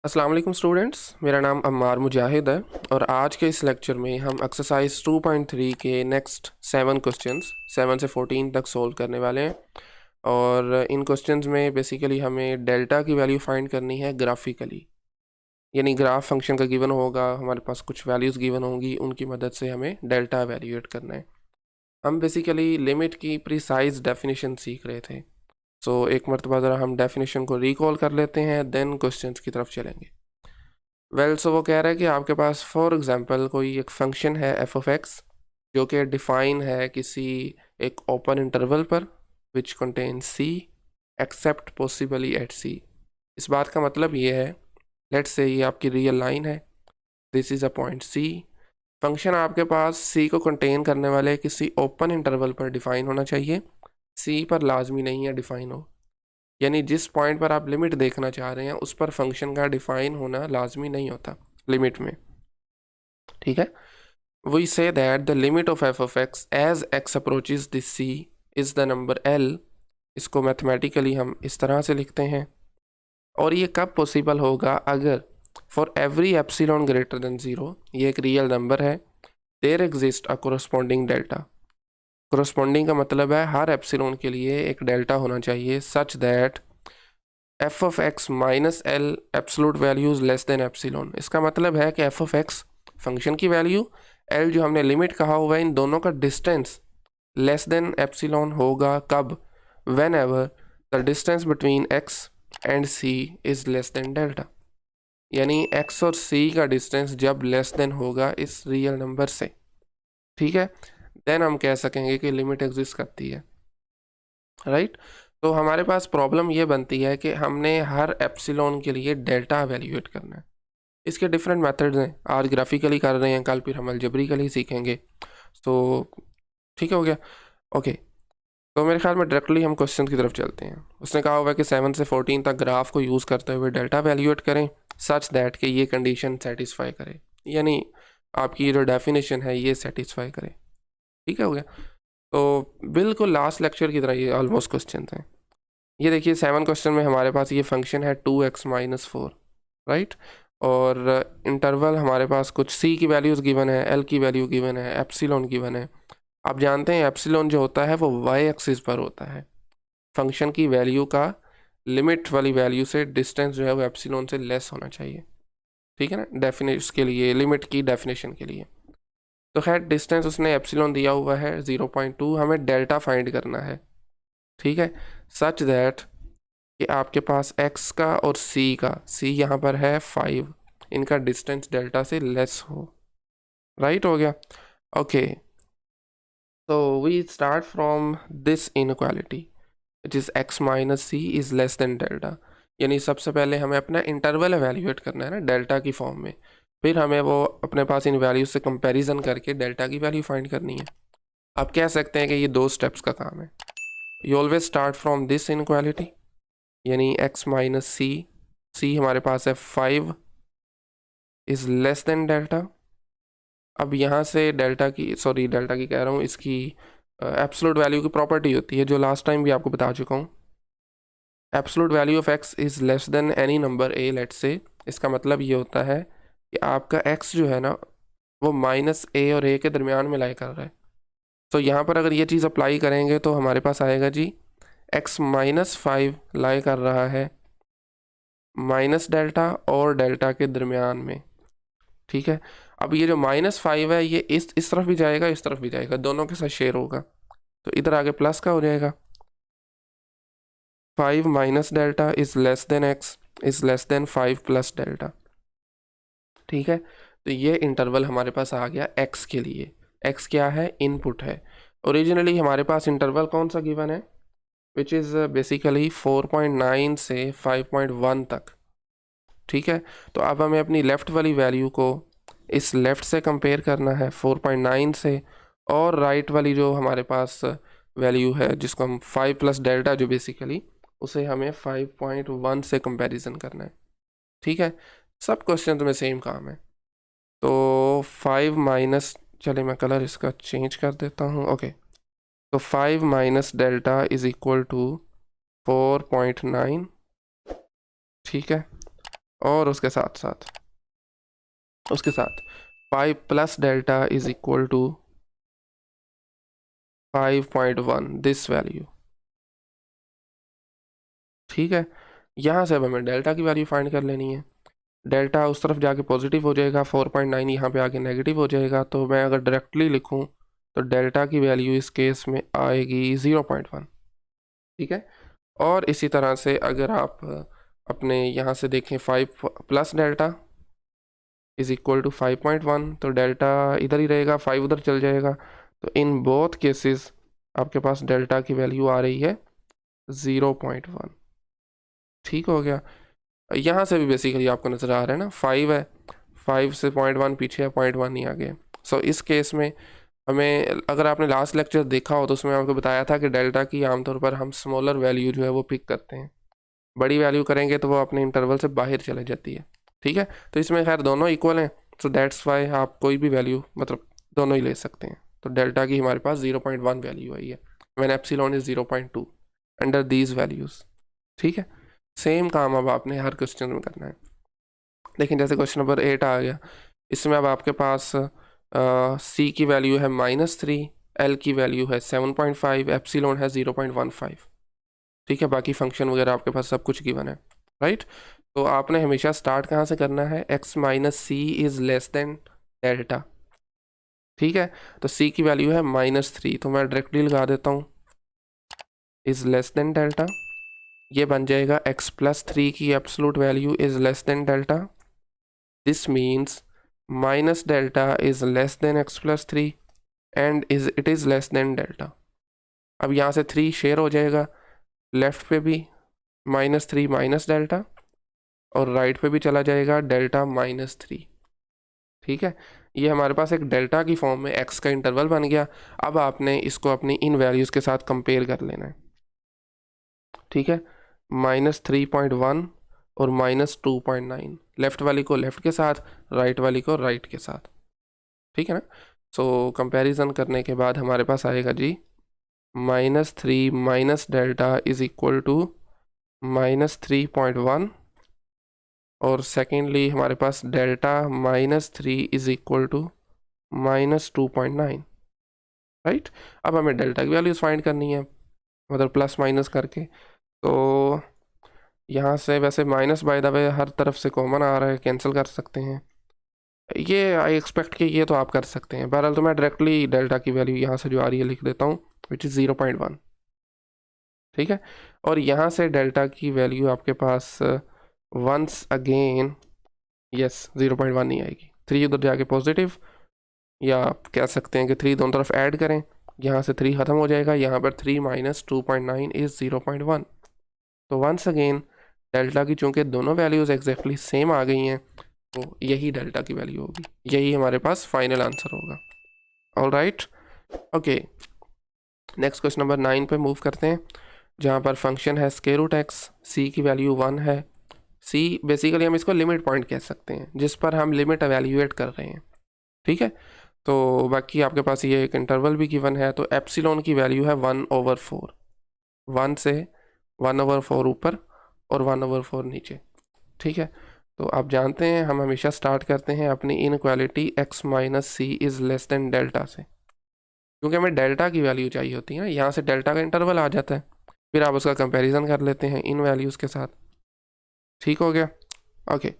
अस्सलाम वालेकुम स्टूडेंट्स, मेरा नाम अम्मार मुजाहिद है और आज के इस लेक्चर में हम एक्सरसाइज 2.3 के नेक्स्ट 7 क्वेश्चंस 7 से 14 तक सोल्व करने वाले हैं। और इन क्वेश्चंस में बेसिकली हमें डेल्टा की वैल्यू फाइंड करनी है ग्राफिकली, यानी ग्राफ फंक्शन का गिवन होगा, हमारे पास कुछ वैल्यूज़ गिवन होंगी, उनकी मदद से हमें डेल्टा वैल्यूएट करना है। हम बेसिकली लिमिट की प्रिसाइज डेफिनेशन सीख रहे थे। सो एक मरतबा ज़रा हम डेफिनेशन को रिकॉल कर लेते हैं, देन क्वेश्चंस की तरफ चलेंगे। सो वो कह रहा है कि आपके पास फॉर एग्जांपल कोई एक फंक्शन है एफ ऑफ एक्स जो कि डिफाइन है किसी एक ओपन इंटरवल पर which contain c except possibly at c. इस बात का मतलब ये है, लेट्स से ये आपकी रियल लाइन है, this is a point C. Function आपके पास सी को कंटेन करने वाले किसी ओपन इंटरवल पर डिफाइन होना चाहिए, सी पर लाजमी नहीं है डिफाइन हो, यानी जिस पॉइंट पर आप लिमिट देखना चाह रहे हैं उस पर फंक्शन का डिफाइन होना लाजमी नहीं होता लिमिट में। ठीक है, we say that the limit of F of X as X approaches this C is the number L. इसको मैथमेटिकली हम इस तरह से लिखते हैं, और ये कब पॉसिबल होगा? अगर for every epsilon greater than zero, ये एक रियल नंबर है, there exist a corresponding delta. Corresponding का मतलब है हर एप्सिलॉन के लिए एक डेल्टा होना चाहिए, such that F of x minus L absolute values less than epsilon. इसका मतलब है कि एफ ऑफ एक्स फंक्शन की वैल्यू, एल जो हमने लिमिट कहा हुआ है, इन दोनों का डिस्टेंस लेस देन एप्सिलॉन होगा कब? Whenever the distance between X and C is less than delta, यानी एक्स और सी का डिस्टेंस जब लेस देन होगा इस रियल नंबर से, ठीक है, देन हम कह सकेंगे कि लिमिट एग्जिस्ट करती है, राइट। तो हमारे पास प्रॉब्लम ये बनती है कि हमने हर एप्सिलॉन के लिए डेल्टा वैल्यूएट करना है। इसके डिफरेंट मेथड्स हैं, आज ग्राफिकली कर रहे हैं, कल फिर हम अलजेब्रिकली सीखेंगे। तो ठीक हो गया, ओके। तो मेरे ख्याल में डायरेक्टली हम क्वेश्चन की तरफ चलते हैं। उसने कहा हुआ है कि 7 से 14 तक ग्राफ को यूज़ करते हुए डेल्टा वैल्यूएट करें सच दैट कि ये कंडीशन सेटिस्फाई करे, यानी आपकी जो डेफिनेशन है ये सेटिस्फाई करे। ठीक हो गया, तो बिल्कुल लास्ट लेक्चर की तरह ये ऑलमोस्ट क्वेश्चन हैं। ये देखिए 7 क्वेश्चन में हमारे पास ये फंक्शन है 2x-4, राइट, और इंटरवल हमारे पास कुछ c की वैल्यूज़ गिवन है, l की वैल्यू गिवन है, एप्सिलॉन गिवन है। आप जानते हैं एप्सिलॉन जो होता है वो y एक्सिस पर होता है, फंक्शन की वैल्यू का लिमिट वाली वैल्यू से डिस्टेंस जो है वो एप्सिलॉन से लेस होना चाहिए, ठीक है ना, डेफिनेशन के लिए, लिमिट की डेफिनेशन के लिए। तो खैर डिस्टेंस उसने एप्सिलॉन दिया हुआ है 0.2, हमें डेल्टा फाइंड करना है, ठीक है, सच दैट कि आपके पास x का और c का, c यहाँ पर है 5, इनका डिस्टेंस डेल्टा से लेस हो, राइट हो गया, ओके। तो we start from this inequality it is x minus C is less than delta, यानी सबसे पहले हमें अपना इंटरवल एवेल्यूएट करना है ना डेल्टा की फॉर्म में, फिर हमें वो अपने पास इन वैल्यूज से कंपैरिजन करके डेल्टा की वैल्यू फाइंड करनी है। आप कह सकते हैं कि ये 2 स्टेप्स का काम है। You always start from this inequality, यानी x माइनस सी, सी हमारे पास है 5 इज़ लेस देन डेल्टा। अब यहाँ से डेल्टा की, सॉरी डेल्टा की कह रहा हूँ, इसकी एब्सोल्यूट वैल्यू की प्रॉपर्टी होती है जो लास्ट टाइम भी आपको बता चुका हूँ। Absolute value of x is less than any number a, let say. इसका मतलब ये होता है कि आपका x जो है ना वो माइनस a और a के दरमियान में लाई कर रहा है। तो यहाँ पर अगर ये चीज़ अप्लाई करेंगे तो हमारे पास आएगा जी x माइनस 5 लाई कर रहा है माइनस डेल्टा और डेल्टा के दरमियान में, ठीक है। अब ये जो -5 है ये इस तरफ भी जाएगा, इस तरफ भी जाएगा, दोनों के साथ शेयर होगा, तो इधर आगे प्लस का हो जाएगा। 5 minus delta is less than x is less then 5 plus delta, ठीक है। तो ये इंटरवल हमारे पास आ गया x के लिए। x क्या है? इनपुट है। ओरिजिनली हमारे पास इंटरवल कौन सा गिवन है? विच इज़ बेसिकली 4.9 से 5.1 तक, ठीक है। तो अब हमें अपनी लेफ़्ट वाली वैल्यू को इस लेफ़्ट से कंपेयर करना है 4.9 से, और राइट वाली जो हमारे पास वैल्यू है जिसको हम 5 प्लस डेल्टा जो बेसिकली, उसे हमें 5.1 से कंपैरिजन करना है, ठीक है। सब क्वेश्चन में सेम काम है। तो 5 माइनस, चले मैं कलर इसका चेंज कर देता हूँ, ओके। तो 5 minus delta is equal to 4.9, ठीक है। और उसके साथ 5 plus delta is equal to 5.1 this value. ठीक है, यहाँ से अब हमें डेल्टा की वैल्यू फाइंड कर लेनी है। डेल्टा उस तरफ जाके पॉजिटिव हो जाएगा, 4.9 यहाँ पे आके नेगेटिव हो जाएगा। तो मैं अगर डायरेक्टली लिखूँ तो डेल्टा की वैल्यू इस केस में आएगी 0.1। ठीक है, और इसी तरह से अगर आप अपने यहाँ से देखें 5 plus delta is equal to 5.1, तो डेल्टा इधर ही रहेगा, 5 उधर चल जाएगा। तो इन बोथ केसेस आपके पास डेल्टा की वैल्यू आ रही है 0.1। ठीक हो गया। यहाँ से भी बेसिकली आपको नज़र आ रहा है ना, 5 है, 5 से 0.1 पीछे है, 0.1 नहीं आगे। सो इस केस में हमें, अगर आपने लास्ट लेक्चर देखा हो तो उसमें आपको बताया था कि डेल्टा की आमतौर पर हम स्मॉलर वैल्यू जो है वो पिक करते हैं, बड़ी वैल्यू करेंगे तो वो अपने इंटरवल से बाहर चले जाती है। ठीक है, तो इसमें खैर दोनों इक्वल हैं, सो दैट्स वाई आप कोई भी वैल्यू मतलब दोनों ही ले सकते हैं। तो डेल्टा की हमारे पास 0.1 वैल्यू आई है when epsilon is 0.2 under these values. ठीक है, सेम काम अब आपने हर क्वेश्चन में करना है। लेकिन जैसे क्वेश्चन नंबर 8 आ गया, इसमें अब आपके पास सी की वैल्यू है -3, एल की वैल्यू है 7.5, एप्सिलॉन है 0.15। ठीक है, बाकी फंक्शन वगैरह आपके पास सब कुछ गिवन है, राइट। तो आपने हमेशा स्टार्ट कहाँ से करना है, x minus C is less than delta. ठीक है, तो c की वैल्यू है -3, तो मैं डायरेक्टली लगा देता हूँ इज़ लेस देन डेल्टा। ये बन जाएगा x प्लस 3 की absolute value is less than delta. This means minus delta is less than x plus 3 and it is less than delta. अब यहाँ से 3 शेयर हो जाएगा, लेफ्ट पे भी -3 माइनस डेल्टा, और राइट पे भी चला जाएगा डेल्टा -3। ठीक है, ये हमारे पास एक डेल्टा की फॉर्म में x का इंटरवल बन गया। अब आपने इसको अपनी इन वैल्यूज़ के साथ कंपेयर कर लेना है। ठीक है, -3.1 और -2.9, लेफ़्ट वाली को लेफ़्ट के साथ, राइट वाली को राइट के साथ। ठीक है ना। सो कंपैरिजन करने के बाद हमारे पास आएगा जी -3 minus delta is equal to -3.1, और सेकेंडली हमारे पास delta -3 is equal to -2.9, right. अब हमें डेल्टा की वैल्यूज़ फाइंड करनी है, मतलब प्लस माइनस करके। तो यहाँ से वैसे माइनस बाय द वे हर तरफ से कॉमन आ रहा है, कैंसिल कर सकते हैं। ये आई एक्सपेक्ट कि ये तो आप कर सकते हैं। बहरहाल तो मैं डायरेक्टली डेल्टा की वैल्यू यहाँ से जो आ रही है लिख देता हूँ, विच इज़ 0.1। ठीक है, और यहाँ से डेल्टा की वैल्यू आपके पास वंस अगेन यस 0.1 नहीं आएगी, 3 उधर जाके पॉजिटिव, या आप कह सकते हैं कि 3 दोनों तरफ ऐड करें, यहाँ से 3 ख़त्म हो जाएगा, यहाँ पर 3 माइनस 2.9 इज़ 0.1। तो वंस अगेन डेल्टा की चूँकि दोनों वैल्यूज़ एग्जैक्टली सेम आ गई हैं, तो यही डेल्टा की वैल्यू होगी, यही हमारे पास फाइनल आंसर होगा। All right, okay. Next question number 9 पे मूव करते हैं, जहाँ पर फंक्शन है स्क्वायर रूट x, c की वैल्यू 1 है। c बेसिकली हम इसको लिमिट पॉइंट कह सकते हैं, जिस पर हम लिमिट एवेल्यूएट कर रहे हैं। ठीक है, तो बाकी आपके पास ये एक इंटरवल भी गिवन है। तो एप्सिलॉन की वैल्यू है 1/4, 1 से 1/4 ऊपर और 1/4 नीचे। ठीक है, तो आप जानते हैं हम हमेशा स्टार्ट करते हैं अपनी inequality x minus C is less than delta से, क्योंकि हमें डेल्टा की वैल्यू चाहिए होती है ना। यहाँ से डेल्टा का इंटरवल आ जाता है, फिर आप उसका कंपैरिजन कर लेते हैं इन वैल्यूज़ के साथ। ठीक हो गया, okay.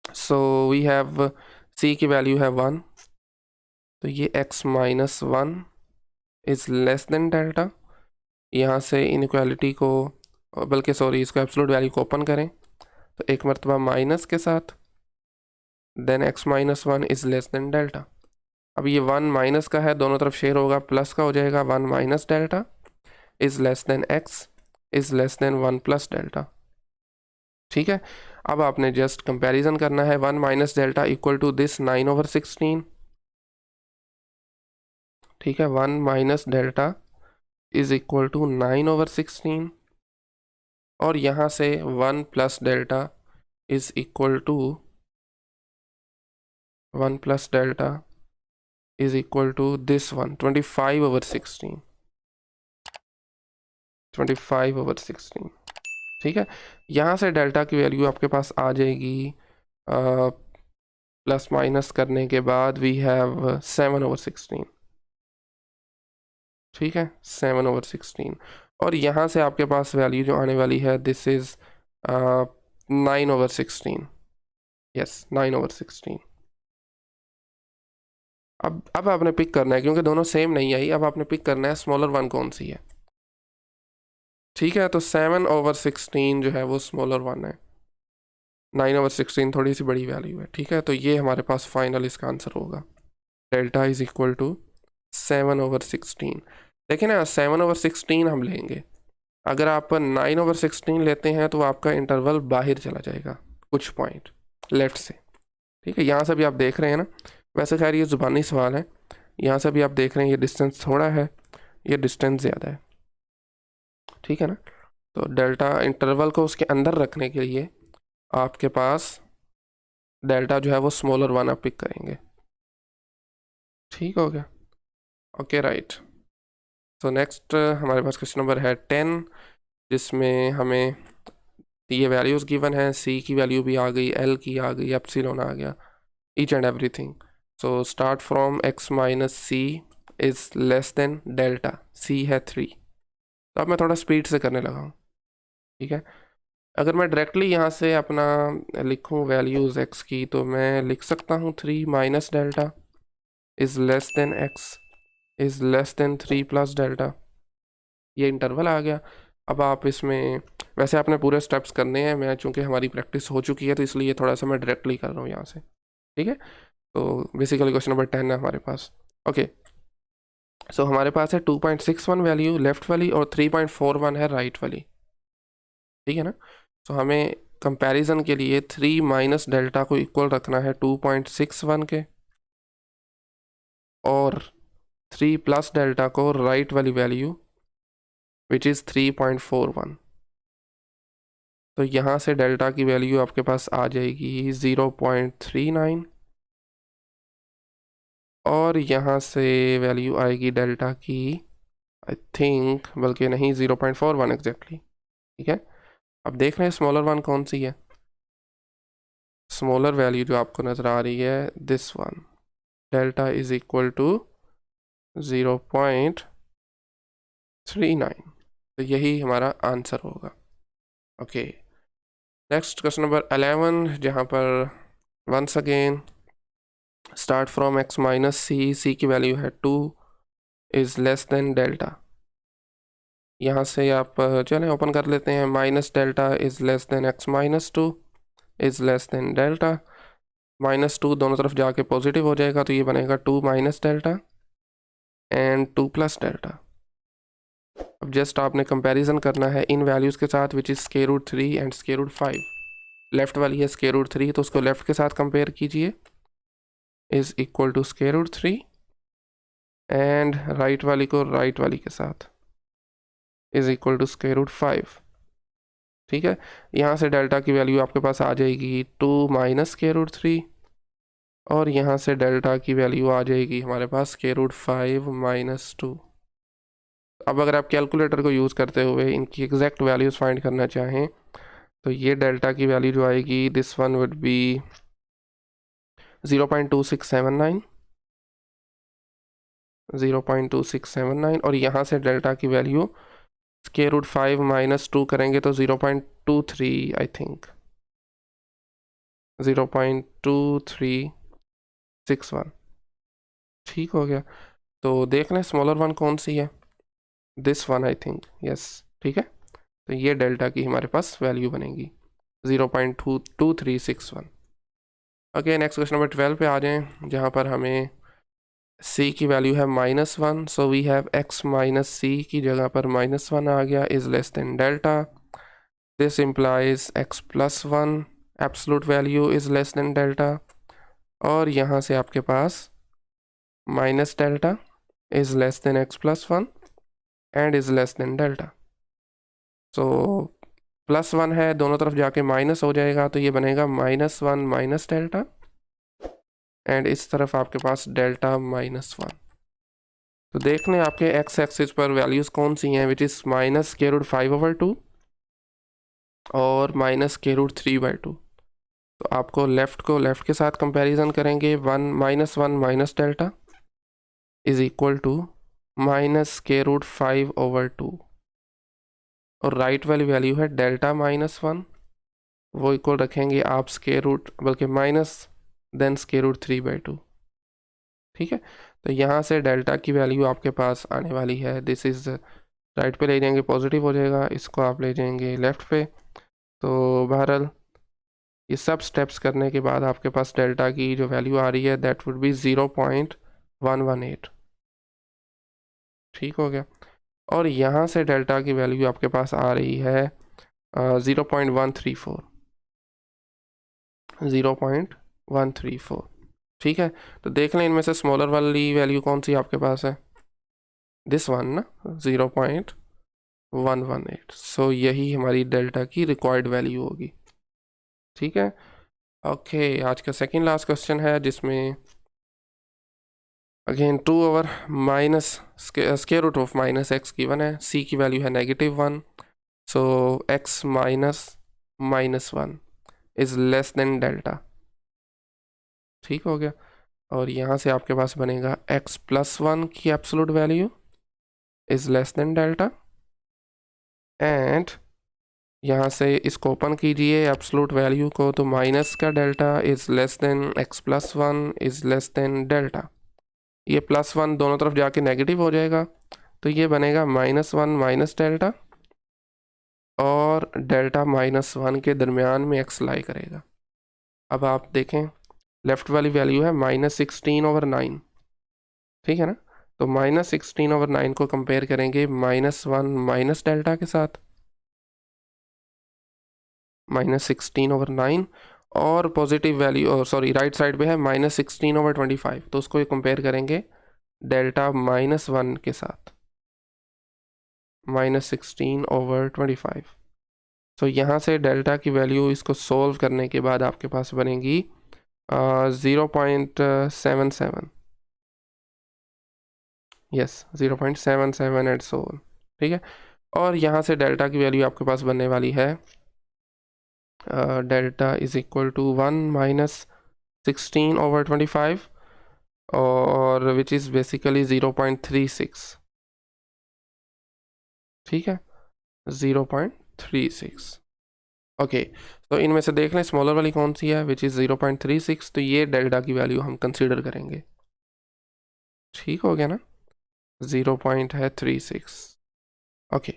So we have c की वैल्यू है 1, तो ये x minus 1 is less than delta. यहाँ से इनइक्वालिटी को, बल्कि सॉरी, इसको एब्सोल्यूट वैल्यू को ओपन करें तो एक मरतबा माइनस के साथ, then x minus 1 is less than delta. अब ये 1 माइनस का है, दोनों तरफ शेयर होगा, प्लस का हो जाएगा, 1 minus delta is less than x is less than 1 plus delta. ठीक है, अब आपने जस्ट कंपैरिजन करना है, 1 minus delta equal to this 9/16। ठीक है, 1 minus delta is equal to 9/16, और यहाँ से 1 plus delta is equal to 1 plus delta is equal to this one 25/16, 25/16। ठीक है, यहाँ से डेल्टा की वैल्यू आपके पास आ जाएगी प्लस माइनस करने के बाद वी हैव 7/16। ठीक है, 7/16। और यहाँ से आपके पास वैल्यू जो आने वाली है दिस इज़ 9/16। यस, 9/16। अब आपने पिक करना है, क्योंकि दोनों सेम नहीं आई, अब आपने पिक करना है स्मॉलर वन कौन सी है। ठीक है, तो 7/16 जो है वो स्मॉलर वन है, 9/16 थोड़ी सी बड़ी वैल्यू है। ठीक है, तो ये हमारे पास फाइनल इसका आंसर होगा, डेल्टा इज इक्वल टू 7/16। देखिए ना, 7/16 हम लेंगे, अगर आप 9/16 लेते हैं तो आपका इंटरवल बाहर चला जाएगा कुछ पॉइंट लेफ्ट से। ठीक है, यहाँ से भी आप देख रहे हैं ना, वैसे खैर ये ज़ुबानी सवाल है, यहाँ से भी आप देख रहे हैं ये डिस्टेंस थोड़ा है, ये डिस्टेंस ज़्यादा है। ठीक है ना, तो डेल्टा इंटरवल को उसके अंदर रखने के लिए आपके पास डेल्टा जो है वो स्मॉलर वन आप पिक करेंगे। ठीक हो गया, ओके राइट। तो नेक्स्ट हमारे पास क्वेश्चन नंबर है 10, जिसमें हमें ये वैल्यूज़ गिवन है, सी की वैल्यू भी आ गई, एल की आ गई, एप्सिलॉन आ गया, each and everything. So start from x minus C is less than delta, c है 3। तो अब मैं थोड़ा स्पीड से करने लगा हूँ। ठीक है, अगर मैं डायरेक्टली यहाँ से अपना लिखूँ वैल्यूज़ x की, तो मैं लिख सकता हूँ 3 minus delta is less than x is less then 3 plus delta. ये इंटरवल आ गया। अब आप इसमें, वैसे आपने पूरे स्टेप्स करने हैं, मैं चूँकि हमारी प्रैक्टिस हो चुकी है तो इसलिए थोड़ा सा मैं डायरेक्टली कर रहा हूँ यहाँ से। ठीक है, तो बेसिकली क्वेश्चन नंबर 10 है हमारे पास। ओके, सो हमारे पास है 2.61 वैल्यू लेफ्ट वाली और 3.41 है राइट वाली। ठीक है ना, तो हमें कंपैरिजन के लिए 3 माइनस डेल्टा को इक्वल रखना है 2.61 के, और 3 प्लस डेल्टा को राइट वाली वैल्यू विच इज़ 3.41। तो यहाँ से डेल्टा की वैल्यू आपके पास आ जाएगी 0.39, और यहाँ से वैल्यू आएगी डेल्टा की आई थिंक, बल्कि नहीं 0.41 एग्जैक्टली। ठीक है, अब देख रहे हैं स्मॉलर वन कौन सी है। स्मॉलर वैल्यू जो आपको नज़र आ रही है this one, delta is equal to 0.39। तो यही हमारा आंसर होगा। ओके, नेक्स्ट क्वेश्चन नंबर 11, जहाँ पर once again start from x minus c की वैल्यू है 2 इज़ लेस देन डेल्टा। यहाँ से आप चलें ओपन कर लेते हैं, minus delta is less than x minus 2 is less than delta. -2 दोनों तरफ जाके पॉजिटिव हो जाएगा, तो ये बनेगा 2 minus delta and 2 plus delta. अब जस्ट आपने कंपैरिजन करना है इन वैल्यूज़ के साथ, which is square root 3 and square root 5। Left वाली है स्क्वायर रूट 3, तो उसको लेफ्ट के साथ कंपेयर कीजिए, is equal to square root 3, and right वाली को राइट वाली के साथ is equal to square root 5। ठीक है, यहाँ से डेल्टा की वैल्यू आपके पास आ जाएगी 2 माइनस स्क्वायर रूट 3, और यहाँ से डेल्टा की वैल्यू आ जाएगी हमारे पास स्क्वायर रूट 5 माइनस 2। अब अगर आप कैलकुलेटर को यूज़ करते हुए इनकी एग्जैक्ट वैल्यूज़ फाइंड करना चाहें, तो ये डेल्टा की वैल्यू जो आएगी दिस वन वुड बी 0.2679, 0.2679, और यहाँ से डेल्टा की वैल्यू स्क्वायर रूट 5 माइनस 2 करेंगे तो 0.23 आई थिंक, 0.2361। ठीक हो गया, तो देख लें स्मॉलर वन कौन सी है, this one I think, yes. ठीक है, तो ये डेल्टा की हमारे पास वैल्यू बनेगी 0.2361। ओके, नेक्स्ट क्वेश्चन नंबर 12 पे आ जाएं, जहाँ पर हमें c की वैल्यू है -1, so we have x minus c की जगह पर -1 आ गया, is less than delta. This implies x plus 1 absolute value is less than delta, और यहाँ से आपके पास minus delta is less than x plus 1 and is less than delta. So +1 है, दोनों तरफ जाके माइनस हो जाएगा, तो ये बनेगा -1 माइनस डेल्टा, एंड इस तरफ आपके पास डेल्टा -1। तो देख लें आपके x एक्सिस पर वैल्यूज़ कौन सी हैं, which is minus square root 5/2 और माइनस के रूट 3/2। तो आपको लेफ़्ट को लेफ़्ट के साथ कंपैरिजन करेंगे, 1 minus delta is equal to minus के रूट 5/2, और राइट वाली वैल्यू है डेल्टा -1, वो इक्वल रखेंगे आप स्केयर रूट बल्कि माइनस देन स्केयर रूट 3/2। ठीक है, तो यहाँ से डेल्टा की वैल्यू आपके पास आने वाली है, दिस इज़ राइट पे ले जाएंगे पॉजिटिव हो जाएगा, इसको आप ले जाएंगे लेफ़्ट पे। तो बहरहाल ये सब स्टेप्स करने के बाद आपके पास डेल्टा की जो वैल्यू आ रही है दैट वुड बी 0.118। ठीक हो गया। और यहाँ से डेल्टा की वैल्यू आपके पास आ रही है 0.134, 0.134। ठीक है, तो देख लें इनमें से स्मॉलर वाली वैल्यू कौन सी आपके पास है, दिस वन ना, 0.118। सो यही हमारी डेल्टा की रिक्वायर्ड वैल्यू होगी। ठीक है, ओके, आज का सेकंड लास्ट क्वेश्चन है जिसमें again 2 over minus square root of minus x given है, सी की वैल्यू है -1, so x -1 is less than delta. ठीक हो गया, और यहाँ से आपके पास बनेगा x+1 की absolute value is less than delta, and यहाँ से इसको ओपन कीजिए एब्सोल्यूट वैल्यू को, तो माइनस का delta is less then x+1 is less than delta. ये +1 दोनों तरफ जाके नेगेटिव हो जाएगा, तो ये बनेगा -1 माइनस डेल्टा, और डेल्टा -1 के दरमियान में x लाई करेगा। अब आप देखें लेफ़्ट वाली वैल्यू है -16/9, ठीक है ना, तो -16/9 को कंपेयर करेंगे -1 माइनस डेल्टा के साथ, -16/9, और positive value sorry right side पे है -16/25, तो उसको कंपेयर करेंगे डेल्टा -1 के साथ, -16/25। तो यहाँ से डेल्टा की वैल्यू इसको सोल्व करने के बाद आपके पास बनेगी 0.77, यस 0.77 एट सोल। ठीक है, और यहाँ से डेल्टा की वैल्यू आपके पास बनने वाली है delta is equal to 1 minus 16/25, और विच इज़ बेसिकली 0.36। ठीक है, 0.36। ओके, तो इनमें से देख लें स्मॉलर वाली कौन सी है, विच इज़ 0.36, तो ये डेल्टा की वैल्यू हम कंसीडर करेंगे। ठीक हो गया ना, 0.36। ओके,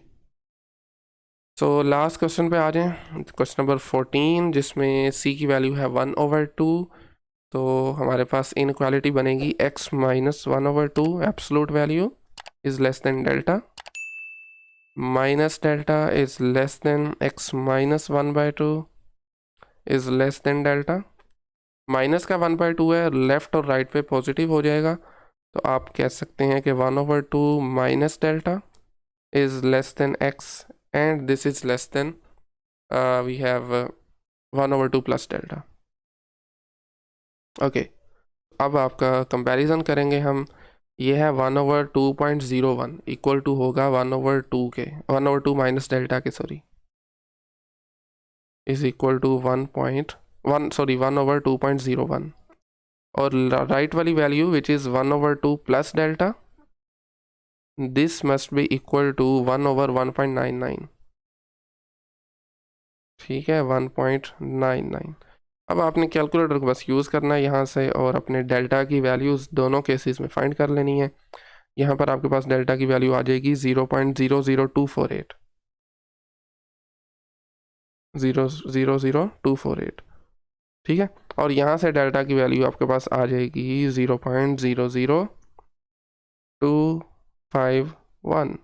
सो लास्ट क्वेश्चन पे आ जाएं, क्वेश्चन नंबर 14, जिसमें सी की वैल्यू है 1/2। तो हमारे पास इनक्वालिटी बनेगी x -1/2 absolute value is less than delta, minus delta is less than x -1/2 is less than delta. Minus का 1/2 है, लेफ़्ट और राइट पे पॉजिटिव हो जाएगा, तो आप कह सकते हैं कि 1/2 minus delta is less than x, and this is less than we have 1/2 plus delta. Okay, अब आपका कंपैरिजन करेंगे हम, ये है 1/2.01 इक्वल टू होगा 1/2 के 1/2 माइनस डेल्टा के सॉरी इज इक्वल टू 1/2.01, और राइट वाली value which is 1/2 plus delta, this must be equal to 1/1.99। ठीक है, 1.99। अब आपने कैलकुलेटर को बस यूज़ करना है यहाँ से, और अपने डेल्टा की वैल्यूज़ दोनों केसेस में फाइंड कर लेनी है। यहाँ पर आपके पास डेल्टा की वैल्यू आ जाएगी 0.00248, 0.00248। ठीक है, और यहाँ से डेल्टा की वैल्यू आपके पास आ जाएगी 0.00251,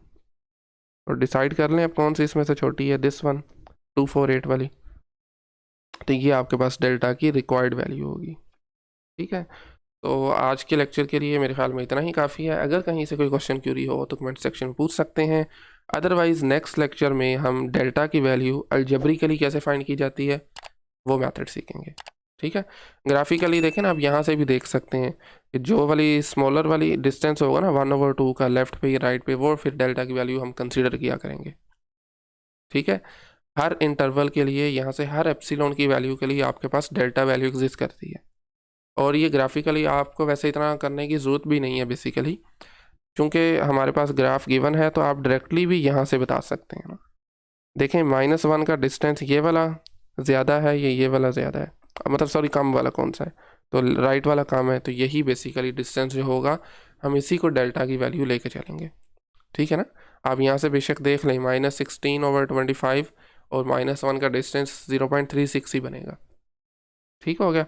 और डिसाइड कर लें अब कौन सी इसमें से छोटी है, दिस वन 248 वाली। तो ये आपके पास डेल्टा की रिक्वायर्ड वैल्यू होगी। ठीक है, तो आज के लेक्चर के लिए मेरे ख्याल में इतना ही काफ़ी है। अगर कहीं से कोई क्वेश्चन क्यूरी हो तो कमेंट सेक्शन में पूछ सकते हैं, अदरवाइज़ नेक्स्ट लेक्चर में हम डेल्टा की वैल्यू अलजेब्रिकली कैसे फाइंड की जाती है वो मेथड सीखेंगे। ठीक है, ग्राफिकली देखें ना, आप यहाँ से भी देख सकते हैं कि जो वाली स्मॉलर वाली डिस्टेंस होगा ना 1/2 का लेफ्ट पे या राइट पे, वो फिर डेल्टा की वैल्यू हम कंसीडर किया करेंगे। ठीक है, हर इंटरवल के लिए यहाँ से हर एप्सिलॉन की वैल्यू के लिए आपके पास डेल्टा वैल्यू एग्जिस्ट करती है। और ये ग्राफिकली आपको वैसे इतना करने की ज़रूरत भी नहीं है बेसिकली, क्योंकि हमारे पास ग्राफ गिवन है तो आप डायरेक्टली भी यहाँ से बता सकते हैं ना। देखें -1 का डिस्टेंस ये वाला ज़्यादा है, ये वाला ज़्यादा है, मतलब सॉरी कम वाला कौन सा है, तो राइट वाला कम है, तो यही बेसिकली डिस्टेंस जो होगा हम इसी को डेल्टा की वैल्यू लेके चलेंगे। ठीक है ना। आप यहाँ से बेशक देख लें -16/25 और -1 का डिस्टेंस 0.36 ही बनेगा। ठीक हो गया।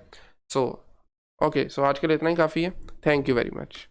सो ओके, सो आज के लिए इतना ही काफ़ी है। Thank you very much.